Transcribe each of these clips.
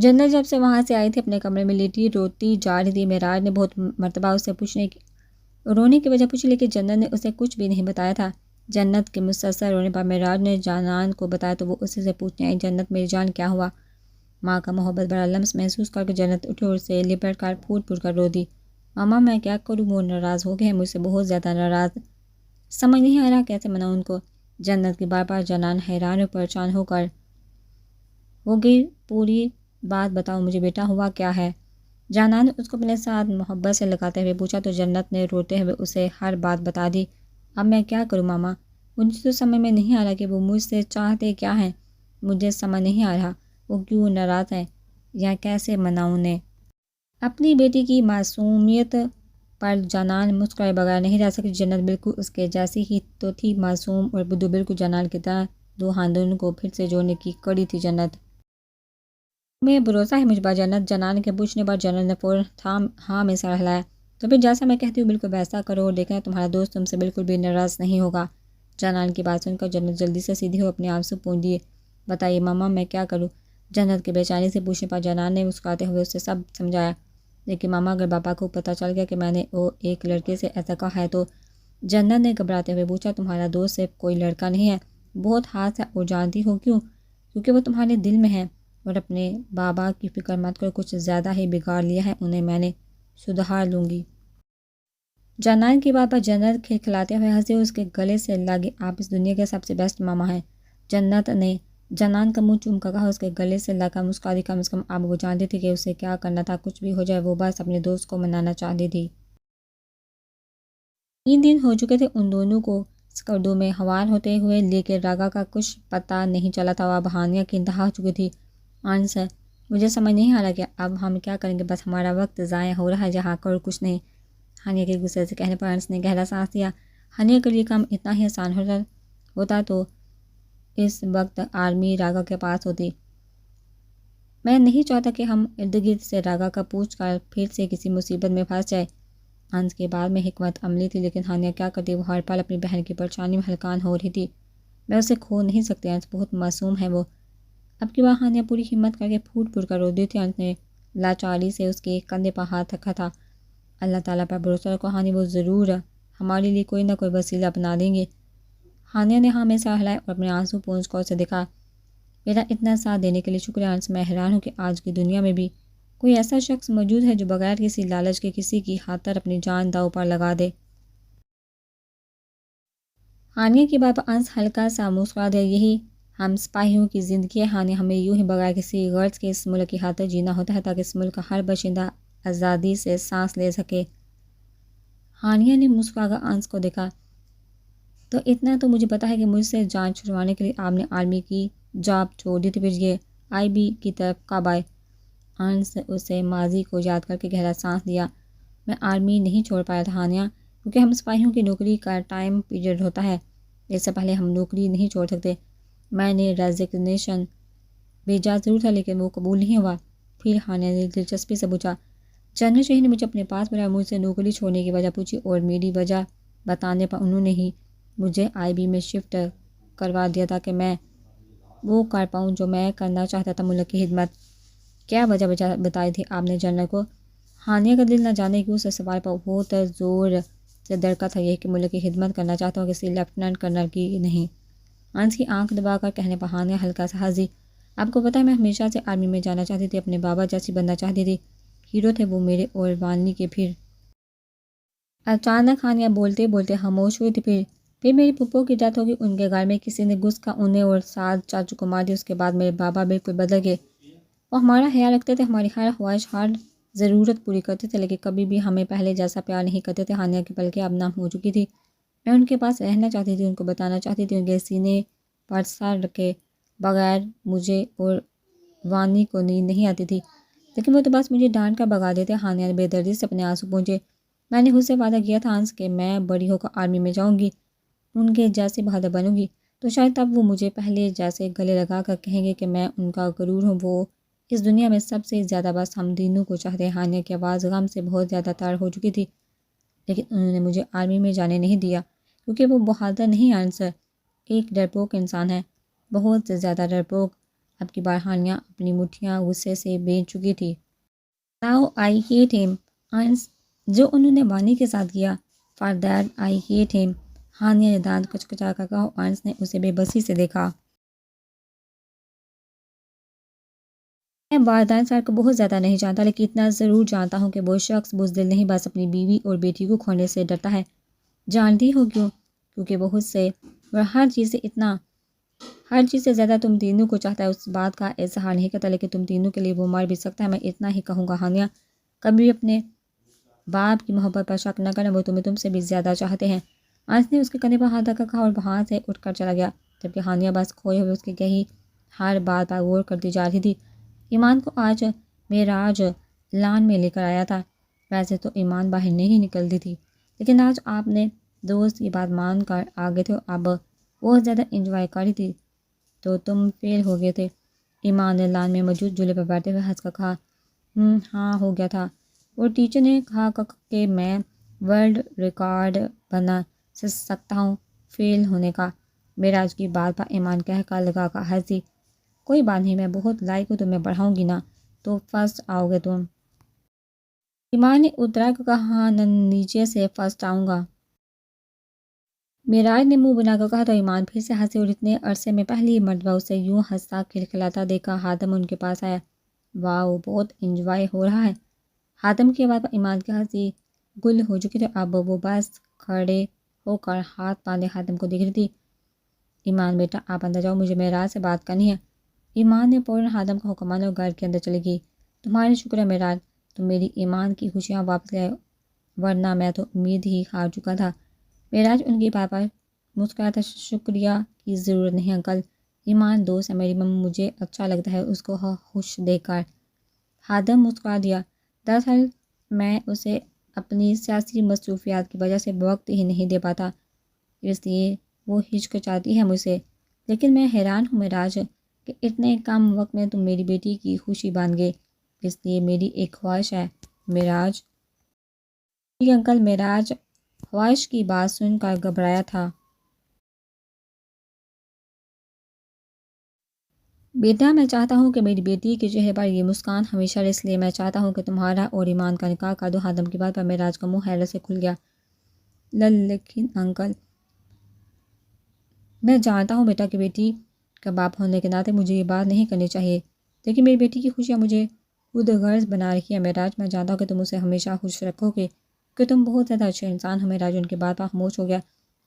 جنت جب سے وہاں سے آئی تھی اپنے کمرے میں لیٹی روتی جا رہی تھی۔ معراج نے بہت مرتبہ اسے رونے کی وجہ پوچھی، لیکن جنت نے اسے کچھ بھی نہیں بتایا تھا۔ جنت کے مسلسل رونے پر معراج نے جانان کو بتایا تو وہ اسی سے پوچھنے آئی، جنت میری جان کیا ہوا؟ ماں کا محبت بڑا لمس محسوس کر کے جنت اٹھی اور اسے لپٹ کر پھوٹ پھوٹ کر رو دی۔ ماما میں کیا کروں، وہ ناراض ہو گئے ہیں، مجھ سے بہت زیادہ ناراض، سمجھ نہیں آ رہا کیسے مناؤں ان کو۔ جنت کی بار بار جانان حیران اور پریشان ہو کر ہو گئی، پوری بات بتاؤ مجھے بیٹا، ہوا کیا ہے؟ جانان نے اس کو اپنے ساتھ محبت سے لگاتے ہوئے پوچھا تو جنت نے روتے ہوئے اسے ہر بات بتا دی۔ اب میں کیا کروں ماما، مجھے تو سمجھ میں نہیں آ رہا کہ وہ مجھ سے چاہتے کیا ہیں، مجھے سمجھ نہیں آ رہا وہ کیوں ناراض ہیں یا کیسے مناؤں انہیں۔ اپنی بیٹی کی معصومیت پر جانان مسکرائے بغیر نہیں رہ سکی۔ جنت بالکل اس کے جیسی ہی تو تھی، معصوم اور بدو، بالکل جانان کی طرح۔ دو خاندانوں کو پھر سے جوڑنے کی کڑی تھی جنت۔ تمہیں بھروسہ ہے مجھ پر جنت؟ جانان کے پوچھنے پر جنت نے فوراً ہاں میں سر ہلایا۔ تو پھر جیسا میں کہتی ہوں بالکل ویسا کرو اور دیکھنا تمہارا دوست تم سے بالکل بھی ناراض نہیں ہوگا۔ جانان کی بات سن کر جنت جلدی سے سیدھی ہو اپنے آنسو پونچھ دیے۔ بتائیے ماما میں کیا کروں؟ جنت کے بے چینی سے پوچھنے پر جانان نے مسکراتے ہوئے اسے سب سمجھایا۔ لیکن ماما اگر پاپا کو پتہ چل گیا کہ میں نے ایک لڑکے سے ایسا کہا ہے تو؟ جنت نے گھبراتے ہوئے پوچھا۔ تمہارا دوست صرف کوئی لڑکا نہیں ہے، بہت خاص ہے، اور جانتی ہو کیوں؟ کیونکہ وہ تمہارے دل میں ہے، اور اپنے بابا کی فکر مت کرو، کچھ زیادہ ہی بگاڑ لیا ہے انہیں، میں نے سدھار لوں گی۔ جانان کی بات پر جنت کھلکھلاتے ہوئے ہنسی اور اس کے گلے سے لگی، آپ اس دنیا کے سب سے بیسٹ ماما ہیں۔ جنت نے جانان کا منہ چوم کر کہا، اس کے گلے سے لگا مسکرا دی، کم از کم اب وہ جانتی تھی کہ اسے کیا کرنا تھا، کچھ بھی ہو جائے وہ بس اپنے دوست کو منانا چاہتی تھی۔ 3 دن ہو چکے تھے ان دونوں کو سکردو میں ہوار ہوتے ہوئے، لیکن راگا کا کچھ پتہ نہیں چلا تھا، اب ہانیہ کی انتہا ہو چکی تھی۔ آنس مجھے سمجھ نہیں آ رہا کہ اب ہم کیا کریں گے، بس ہمارا وقت ضائع ہو رہا ہے جہاں کر کچھ نہیں۔ ہانیہ کے غصے سے کہنے پر انس نے گہرا سانس لیا۔ ہانیہ کے لیے کام اتنا ہی آسان ہوتا تو اس وقت آرمی راگا کے پاس ہوتی۔ میں نہیں چاہتا کہ ہم ارد گرد سے راگا کا پوچھ کر پھر سے کسی مصیبت میں پھنس جائے۔ انس کے بعد میں حکمت عملی تھی، لیکن ہانیہ کیا کرتی، وہ ہر پل اپنی بہن کی پریشانی میں ہلکان ہو رہی تھی۔ میں اسے کھو نہیں سکتی، انس بہت معصوم ہے وہ۔ اب کی بار ہانیہ پوری ہمت کر کے پھوٹ پھوٹ کر رو دی تھی۔ انس نے لاچاری سے اس کے کندھے پر ہاتھ رکھا تھا۔ اللہ تعالیٰ پر بھروسہ رکھو ہانی، وہ ضرور ہمارے لیے کوئی نہ کوئی وسیلہ اپنا دیں گے۔ ہانیہ نے ہاں میں سر ہلائے اور اپنے آنسو پونچھ کر اسے دیکھا۔ میرا اتنا ساتھ دینے کے لیے شکریہ انس، میں حیران ہوں کہ آج کی دنیا میں بھی کوئی ایسا شخص موجود ہے جو بغیر کسی لالچ کے کسی کی خاطر اپنی جان داؤ پر لگا دے۔ ہانیہ کی بات پر انس ہلکا سا مسکرا دیا، یہی ہم سپاہیوں کی زندگی ہے ہانیہ، ہمیں یوں ہی بغیر کسی غرض کے اس ملک کی خاطر جینا ہوتا ہے تاکہ اس ملک کا ہر باشندہ آزادی سے سانس لے سکے۔ ہانیہ نے مسکرا کر انس کو دیکھا۔ تو اتنا تو مجھے پتا ہے کہ مجھ سے جان چھڑوانے کے لیے آپ نے آرمی کی جاب چھوڑ دی تھی، پھر یہ آئی بی کی طرف کب آئے؟ انس اسے ماضی کو یاد کر کے گہرا سانس لیا۔ میں آرمی نہیں چھوڑ پایا تھا ہانیہ، کیونکہ ہم سپاہیوں کی نوکری کا ٹائم پیریڈ ہوتا ہے، اس سے پہلے ہم نوکری نہیں چھوڑ سکتے۔ میں نے ریزگنیشن بھیجا ضرور تھا لیکن وہ قبول نہیں ہوا۔ پھر ہانیہ نے دلچسپی سے پوچھا، جنرل شاہی نے مجھے اپنے پاس بلایا، مجھ سے نوکری چھوڑنے کی وجہ پوچھی اور میری وجہ بتانے پر انہوں نے ہی مجھے آئی بی میں شفٹ کروا دیا تاکہ میں وہ کر پاؤں جو میں کرنا چاہتا تھا، ملک کی خدمت۔ کیا وجہ بتائی تھی آپ نے جنرل کو؟ ہانیہ کا دل نہ جانے کیوں سے سوال پر بہت زور سے دھڑکا تھا، یہ کہ ملک کی خدمت کرنا چاہتا ہوں، کسی لیفٹیننٹ کرنل کی نہیں۔ انس کی آنکھ دبا کر کہنے پر ہانیہ ہلکا سا ہنسی۔ آپ کو پتہ ہے میں ہمیشہ سے آرمی میں جانا چاہتی تھی، اپنے بابا جیسی بننا چاہتی تھی، ہیرو تھے وہ میرے اور وانلی کے۔ پھر اچانک ہانیہ بولتے بولتے خاموش ہوئی تھی۔ پھر میری پھپھو کی ڈیتھ ہوگی، ان کے گھر میں کسی نے گھس کر انہیں اور 7 چاچو کو مار دیا، اس کے بعد میرے بابا بالکل بدل گئے۔ وہ ہمارا خیال رکھتے تھے، ہماری ہر خواہش ہر ضرورت پوری کرتے تھے، لیکن کبھی بھی ہمیں پہلے جیسا پیار نہیں کرتے تھے۔ ہانیہ کی پلکیں اب نم ہو چکی تھی۔ میں ان کے پاس رہنا چاہتی تھی، ان کو بتانا چاہتی تھی، ان کے سینے پر سر رکھے بغیر مجھے اور وانی کو نیند نہیں آتی تھی، لیکن وہ تو بس مجھے ڈانٹ کر بھگا دیتے۔ ہانیہ نے بے دردی سے اپنے آنسو پونچھے۔ میں نے خود سے وعدہ کیا تھا انس کہ میں بڑی ہو کر آرمی میں جاؤں گی، ان کے جیسے بہادر بنوں گی، تو شاید تب وہ مجھے پہلے جیسے گلے لگا کر کہیں گے کہ میں ان کا غرور ہوں، وہ اس دنیا میں سب سے زیادہ بس ہم دینوں کو چاہتے ہیں۔ ہانیہ کی آواز غم سے بہت زیادہ تار ہو چکی تھی۔ لیکن انہوں نے مجھے آرمی میں جانے نہیں دیا کیونکہ وہ بہادر نہیں انس ایک ڈرپوک انسان ہے، بہت زیادہ ڈرپوک۔ اب کی بار ہانیہ اپنی مٹھیاں غصے سے بیچ چکی تھی۔ Now I hate him. Ions جو انہوں نے وانی کے ساتھ کیا، For that I hate him. Hania نے دانت کچکچا کر کہا۔ آئنس نے اسے بے بسی سے دیکھا۔ میں والدین سر کو بہت زیادہ نہیں جانتا، لیکن اتنا ضرور جانتا ہوں کہ وہ شخص بزدل نہیں، بس اپنی بیوی اور بیٹی کو کھونے سے ڈرتا ہے۔ جانتی ہو کیوں؟ کیونکہ بہت سے اور ہر چیز سے زیادہ تم تینوں کو چاہتا ہے۔ اس بات کا اظہار نہیں کرتا، لیکن تم تینوں کے لیے وہ مر بھی سکتا ہے۔ میں اتنا ہی کہوں گا ہانیہ، کبھی اپنے باپ کی محبت پر شک نہ کرنا، وہ تم سے بھی زیادہ چاہتے ہیں۔ آنس نے اس کے کندھے پر ہاتھ رکھا اور وہاں سے اٹھ کر چلا گیا، جبکہ ہانیہ بس کھوئے ہوئے اس کی کہی ہر بات پر غور کرتی جا رہی تھی۔ ایمان کو آج معراج لان میں لے کر آیا تھا۔ ویسے تو ایمان باہر نہیں نکلتی تھی، لیکن آج آپ نے دوست کی بات مان کر آگے تھے، اب بہت زیادہ انجوائے کر رہی تھی، تو تم فیل ہو گئے تھے۔ ایمان نے لان میں موجود جھولے پر بیٹھتے ہوئے ہنس کر کہا، ہاں ہو گیا تھا، اور ٹیچر نے کہا کہ میں ورلڈ ریکارڈ بنا سکتا ہوں فیل ہونے کا۔ معراج کی بات پر ایمان کہہ کر لگا کر ہنسی۔ کوئی بات نہیں، میں بہت لائق ہوں، تمہیں پڑھاؤں گی نا، تو فرسٹ آؤ گے تم۔ ایمان نے اترا کر کہا، نیچے سے فرسٹ آؤں گا۔ معراج نے منہ بنا کر کہا تو ایمان پھر سے ہنسی، اور اتنے عرصے میں پہلی مرتبہ اسے یوں ہنستا کھلکھلاتا دیکھا۔ حاتم ان کے پاس آیا۔ واؤ، بہت انجوائے ہو رہا ہے۔ حاتم کی آواز پر ایمان کی ہنسی گل ہو چکی تھی، اب وہ بس کھڑے ہو کر ہاتھ باندھے حاتم کو دیکھ رہی تھی۔ ایمان بیٹا آپ اندر جاؤ، مجھے معراج سے بات کرنی ہے۔ ایمان نے فوراً حاتم کا حکم مانا اور گھر کے اندر چلی گئی۔ تمہارا شکر ہے معراج، تم میری ایمان کی خوشیاں واپس لے آئے، ورنہ میں تو امید ہی ہار چکا تھا۔ معراج ان کی بات پر مسکراتا، شکریہ کی ضرورت نہیں انکل، ایمان دوست ہے میری، مجھے اچھا لگتا ہے اس کو خوش دیکھ کر۔ حاتم مسکرا دیا، دراصل میں اسے اپنی سیاسی مصروفیات کی وجہ سے وقت ہی نہیں دے پاتا، اس لیے وہ ہچکچاتی ہے مجھ سے، لیکن میں حیران ہوں معراج کہ اتنے کم وقت میں تم میری بیٹی کی خوشی بان گئے، اس لیے میری ایک خواہش ہے معراج۔ جی انکل۔ معراج خواہش کی بات سن کر گھبرایا تھا۔ بیٹا میں چاہتا ہوں کہ میری بیٹی کے چہرے پر یہ مسکان ہمیشہ رہے، اس لیے میں چاہتا ہوں کہ تمہارا اور ایمان کا نکاح کر دو۔ حاتم کی بات پر معراج کا منہ حیرت سے کھل گیا۔ لیکن انکل، میں جانتا ہوں بیٹا کہ بیٹی کا باپ ہونے کے ناطے مجھے یہ بات نہیں کرنی چاہیے، لیکن میری بیٹی کی خوشیاں مجھے خود غرض بنا رہی ہے معراج۔ میں جانتا ہوں کہ تم اسے ہمیشہ خوش رکھو گے، کہ تم بہت زیادہ اچھے انسان ہو۔ معراج ان کی بات پر خاموش ہو گیا۔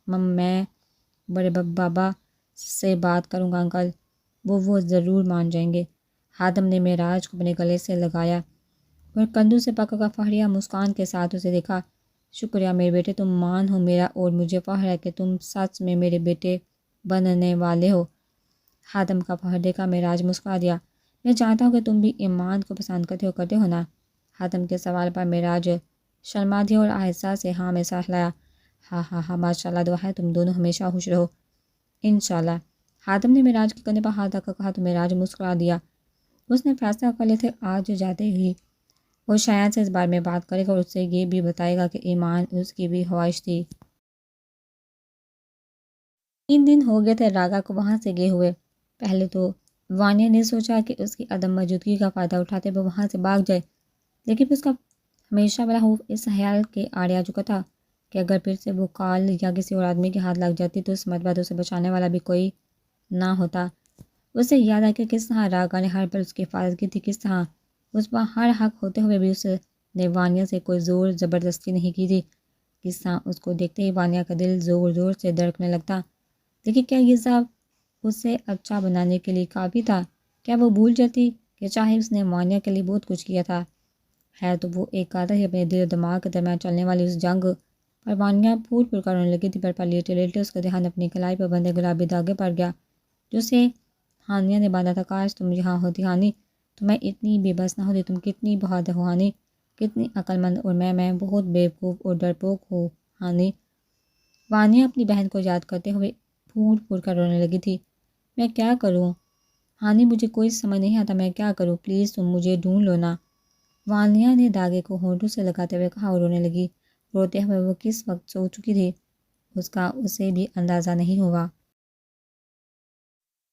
میں بڑے بابا سے بات کروں گا انکل، وہ ضرور مان جائیں گے۔ حاتم نے معراج کو اپنے گلے سے لگایا اور کندھوں سے پکڑ کر فخریہ مسکان کے ساتھ اسے دیکھا۔ شکریہ میرے بیٹے، تم مان ہو میرا، اور مجھے فخر ہے کہ تم سچ میں میرے بیٹے بننے والے ہو۔ حاتم کا فخر دیکھا معراج مسکرا دیا۔ میں جانتا ہوں کہ تم بھی ایمان کو پسند کرتے ہو نا؟ حاتم کے سوال پر معراج شرما دیا اور آہستہ سے ہاں میں سر ہلایا۔ ہاں ہاں ہاں، ماشاء اللہ، دعا ہے تم دونوں ہمیشہ خوش رہو، انشاءاللہ۔ حاتم نے معراج کے کندھے پر ہاتھ رکھ کر کہا تو معراج مسکرا دیا۔ اس نے فیصلہ کر لیا تھا آج جاتے ہی وہ شایان سے اس بارے میں بات کرے گا اور اسے یہ بھی بتائے گا کہ ایمان اس کی بھی خواہش تھی۔ 3 دن ہو گئے تھے راگا کو وہاں سے گئے ہوئے۔ پہلے تو وانیہ نے سوچا کہ اس کی عدم موجودگی کا فائدہ اٹھاتے ہوئے وہاں سے بھاگ جائے، لیکن پھر اس کا ہمیشہ والا خوف اس خیال کے آڑے آ چکا تھا کہ اگر پھر سے وہ کال یا کسی اور آدمی کے ہاتھ لگ جاتی تو اس مرتبہ اسے بچانے والا بھی کوئی نہ ہوتا۔ اسے یاد آیا کہ کس طرح راگا نے ہر پل اس کی حفاظت کی تھی، کس طرح اس پر ہر حق ہوتے ہوئے بھی اس نے وانیہ سے کوئی زور زبردستی نہیں کی تھی، کس طرح اس کو دیکھتے ہی وانیہ کا دل زور زور سے دھڑکنے لگتا۔ لیکن کیا یہ سب اسے اچھا بنانے کے لیے کافی تھا؟ کیا وہ بھول جاتی کہ چاہے اس نے وانیہ کے لیے بہت کچھ کیا تھا، ہے تو وہ ایک قاتل ہی۔ اپنے دل و دماغ کے درمیان چلنے والی اس جنگ پر وانیہ پھول پھول کر رونے لگی تھی، پر لیٹے لیٹے اس کا دھیان اپنی کلائی پر بندھے گلابی دھاگے پر گیا جو اسے ہانیہ نے باندھا تھا۔ کاش تم یہاں ہوتی ہانی، تو میں اتنی بے بس نہ ہوتی۔ تم کتنی بہادر ہو ہانی، کتنی عقل مند، اور میں بہت بیوقوف اور ڈرپوک ہوں ہانی۔ وانیہ اپنی بہن کو یاد کرتے ہوئے پھول پھول کر رونے لگی تھی۔ میں کیا کروں ہانی، مجھے کوئی سمجھ نہیں آتا، میں کیا کروں، پلیز تم مجھے ڈھونڈ لو نا۔ وانیہ نے دھاگے کو ہونٹوں سے لگاتے ہوئے کہا اور رونے لگی۔ روتے ہوئے وہ کس وقت سو چکی تھی اس کا اسے بھی اندازہ نہیں ہوا۔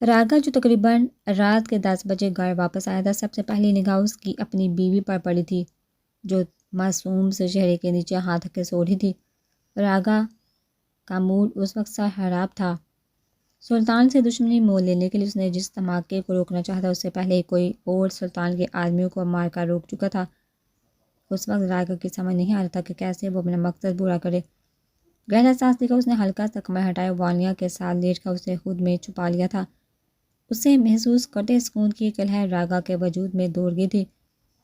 راگا جو تقریباً رات کے 10 بجے گھر واپس آیا تھا، سب سے پہلی نگاہ اس کی اپنی بیوی پر پڑی تھی جو معصوم سے چہرے کے نیچے ہاتھ رکھ کے سو رہی تھی۔ راگا کا موڈ اس وقت سا خراب تھا۔ سلطان سے دشمنی مول لینے کے لیے اس نے جس دھماکے کو روکنا چاہا تھا اس سے پہلے ہی کوئی اور سلطان کے آدمیوں کو مار کر روک چکا تھا۔ اس وقت راگا کی سمجھ نہیں آ رہا تھا کہ کیسے وہ اپنا مقصد پورا کرے۔ گہرا سانس لے کر اس نے ہلکا سا کمر ہٹایا، وانیا کے ساتھ لیٹ کر اسے خود میں چھپا لیا تھا۔ اسے محسوس کرتے سکون کی کلہر راگا کے وجود میں دوڑ گئی تھی۔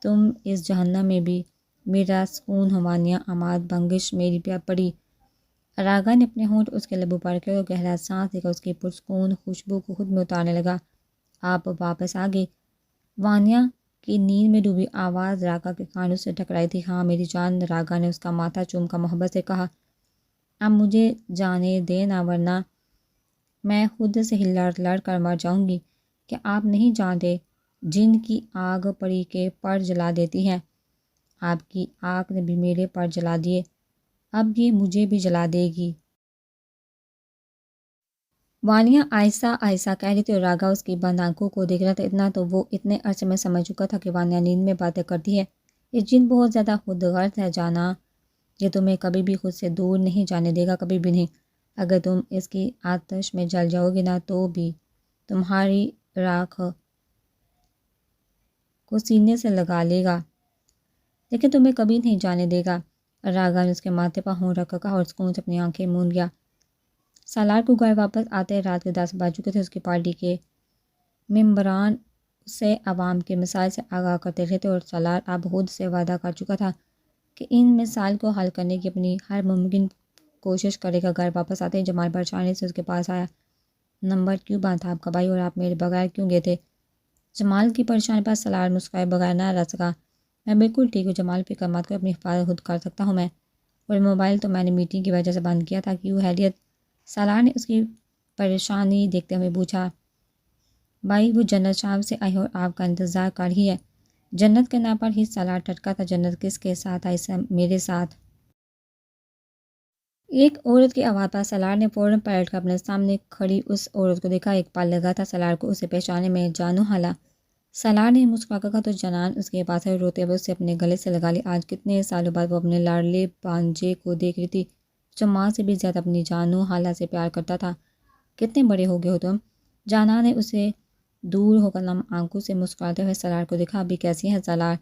تم اس جہنم میں بھی میرا سکون ہو وانیا، آماد بنگش میری پیا پڑی۔ راگا نے اپنے ہونٹ اس کے لبوں پر رکھے اور گہرا سانس لے کر اس کی پرسکون خوشبو کو خود میں اتارنے لگا۔ آپ واپس آ گئی؟ وانیا کی نیند میں ڈوبی آواز راگا کے کانوں سے ٹکرائی تھی۔ ہاں میری جان، راگا نے اس کا ماتھا چوم کر محبت سے کہا۔ اب مجھے جانے دینا ورنہ میں خود سے ہی لڑ کر مر جاؤں گی۔ کیا آپ نہیں جانتے جن کی آگ پری کے پر جلا دیتی ہے؟ آپ کی آگ نے بھی میرے پر جلا دیے، اب یہ مجھے بھی جلا دے گی۔ وانیا آہستہ آہستہ کہہ رہی تھی اور راگا اس کی بند آنکھوں کو دیکھ رہا تھا۔ اتنا تو وہ اتنے عرصے میں سمجھ چکا تھا کہ وانیا نیند میں باتیں کرتی ہے۔ یہ جن بہت زیادہ خود غرض ہے جانا، یہ تمہیں کبھی بھی خود سے دور نہیں جانے دے گا، کبھی بھی نہیں۔ اگر تم اس کی آتش میں جل جاؤ گے نا تو بھی تمہاری راکھ کو سینے سے لگا لے گا، لیکن تمہیں کبھی نہیں جانے دے گا۔ راگا نے اس کے ماتھے پر ہونٹ رکھ کر اور سکون سے اپنی آنکھیں موند گیا۔ سالار کو گھر واپس آتے رات کے 10 بج چکے تھے۔ اس کی پارٹی کے ممبران اسے عوام کے مسائل سے آگاہ کرتے رہے تھے اور سالار اب خود سے وعدہ کر چکا تھا کہ ان مسائل کو حل کرنے کی اپنی ہر ممکن کوشش کرے گا۔ گھر واپس آتے ہی جمال پریشانی سے اس کے پاس آیا۔ نمبر کیوں بند تھا آپ کا بھائی، اور آپ میرے بغیر کیوں گئے تھے؟ جمال کی پریشانی پر سالار مسکرائے بغیر نہ رہ سکا۔ میں بالکل ٹھیک ہوں جمال، فکر مت کرو، اپنی حفاظت خود کر سکتا ہوں میں، اور موبائل تو میں نے میٹنگ کی وجہ سے بند کیا تھا۔ کیوں خیریت؟ سالار نے اس کی پریشانی دیکھتے ہوئے پوچھا۔ بھائی وہ جنت شام سے آئی اور آپ کا انتظار کر رہی ہے۔ جنت کے نام پر ہی سالار ٹھٹکا تھا۔ جنت کس کے ساتھ آئی؟ میرے ساتھ۔ ایک عورت کی آواز پر سالار نے فوراً پلٹ کر اپنے سامنے کھڑی اس عورت کو دیکھا۔ ایک پل لگا تھا سالار کو اسے پہچانے میں۔ جانو حالا؟ سالار نے مسکرا کر کہا تو جنان اس کے پاس ہے۔ روتے ہوئے اسے اپنے گلے سے لگا لی۔ آج کتنے سالوں بعد وہ اپنے لاڈلے بھانجے کو دیکھ رہی تھی جو ماں سے بھی زیادہ اپنی جانو حالا سے پیار کرتا تھا۔ کتنے بڑے ہو گئے ہو تم؟ جانا نے اسے دور ہو کر نم آنکھوں سے مسکراتے ہوئے سالار کو دیکھا۔ ابھی کیسی ہے سالار؟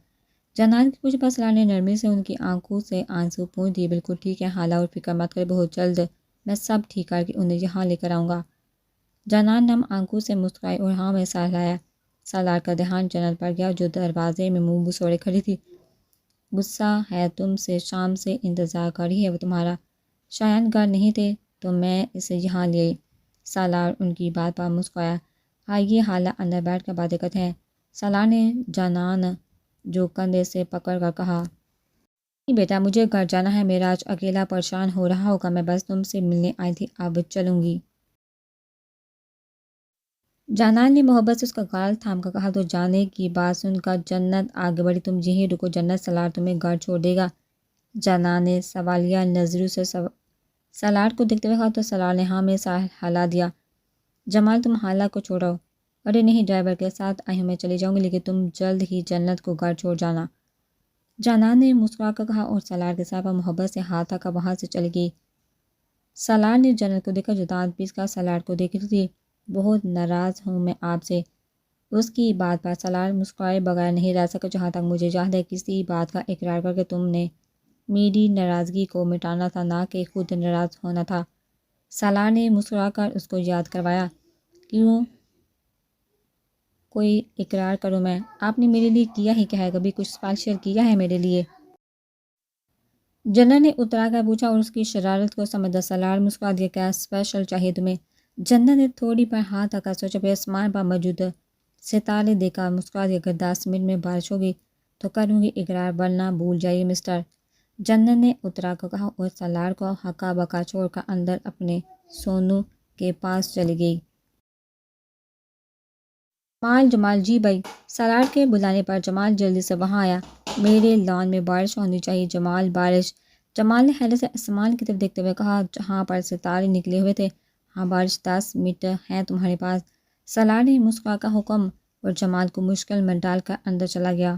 جنان کی کچھ بات سالار نے نرمی سے ان کی آنکھوں سے آنسو پونچھ دیے۔ بالکل ٹھیک ہے حالا، اور فکر مت کرے، بہت جلد میں سب ٹھیک کر کے انہیں یہاں لے کر آؤں گا۔ جنان نم آنکھوں سے مسکرائی اور ہاں میں سہلایا۔ سالار کا دھیان جنت پر گیا جو دروازے میں منہ بسوڑے کھڑی تھی۔ غصہ ہے تم سے، شام سے انتظار کر رہی ہے وہ تمہارا۔ شایان گھر نہیں تھے تو میں اسے یہاں لے آئی۔ سالار ان کی بات پر مسکرایا۔ آئیے حالا اندر بیٹھ کر باتیں کرتے ہیں، سالار نے جنان جو کندھے سے پکڑ کر کہا۔ نہیں بیٹا، مجھے گھر جانا ہے، میرا آج اکیلا پریشان ہو رہا ہوگا، میں بس تم سے ملنے آئی تھی، اب چلوں گی۔ جنان نے محبت سے اس کا گال تھام کر کہا تو جانے کی بات سن کر جنت آگے بڑھی۔ تم یہیں رکو جنت، سالار تمہیں گھر چھوڑ دے گا؟ جنان نے سوالیہ نظروں سے سالار کو دیکھتے ہوئے کہا تو سالار نے ہاں میں سر ہلا دیا۔ جمال تم حالا کو چھوڑو۔ ارے نہیں، ڈرائیور کے ساتھ آئی ہوں، میں چلی جاؤں گی، لیکن تم جلد ہی جنت کو گھر چھوڑ جانا۔ جنان نے مسکرا کر کہا اور سالار کے ساتھ محبت سے ہاتھ آ کر وہاں سے چلی گئی۔ سالار نے جنت کو دیکھا جو دانت پیس کر سالار کو دیکھ رہی تھی۔ بہت ناراض ہوں میں آپ سے۔ اس کی بات پر سالار مسکرائے بغیر نہیں رہ سکا۔ جہاں تک مجھے یاد ہے کسی بات کا اقرار کر کے تم نے میری ناراضگی کو مٹانا تھا، نہ کہ خود ناراض ہونا تھا۔ سالار نے مسکرا کر اس کو یاد کروایا۔ کیوں کوئی اقرار کروں میں؟ آپ نے میرے لیے کیا ہی کیا ہے؟ کبھی کچھ اسپیشل کیا ہے میرے لیے؟ جنرل نے اترا کر پوچھا اور اس کی شرارت کو سمجھا سالار مسکرا دیا۔ کیا اسپیشل چاہیے تمہیں؟ جنرل نے تھوڑی پر ہاتھ آ کر سوچا، پھر آسمان پر موجود ستارے دیکھ کر مسکرا دیا۔ اگر 10 منٹ میں بارش ہوگی تو کروں گی اقرار، ورنہ بھول جائیے مسٹر۔ جنرل نے اترا کر کہا اور سالار کو ہکا بکا چھوڑ کر اندر اپنے سونو کے پاس چلی گئی۔ جمال جی بھائی۔ سالار کے بلانے پر جمال جلدی سے وہاں آیا۔ میرے لان میں بارش ہونی چاہیے جمال، بارش؟ جمال نے حیرت سے آسمان کی طرف دیکھتے ہوئے کہا جہاں پر ستارے نکلے ہوئے تھے۔ ہاں بارش، 10 منٹ ہیں تمہارے پاس۔ سالار نے مسکرا کا حکم اور جمال کو مشکل میں ڈال کر اندر چلا گیا۔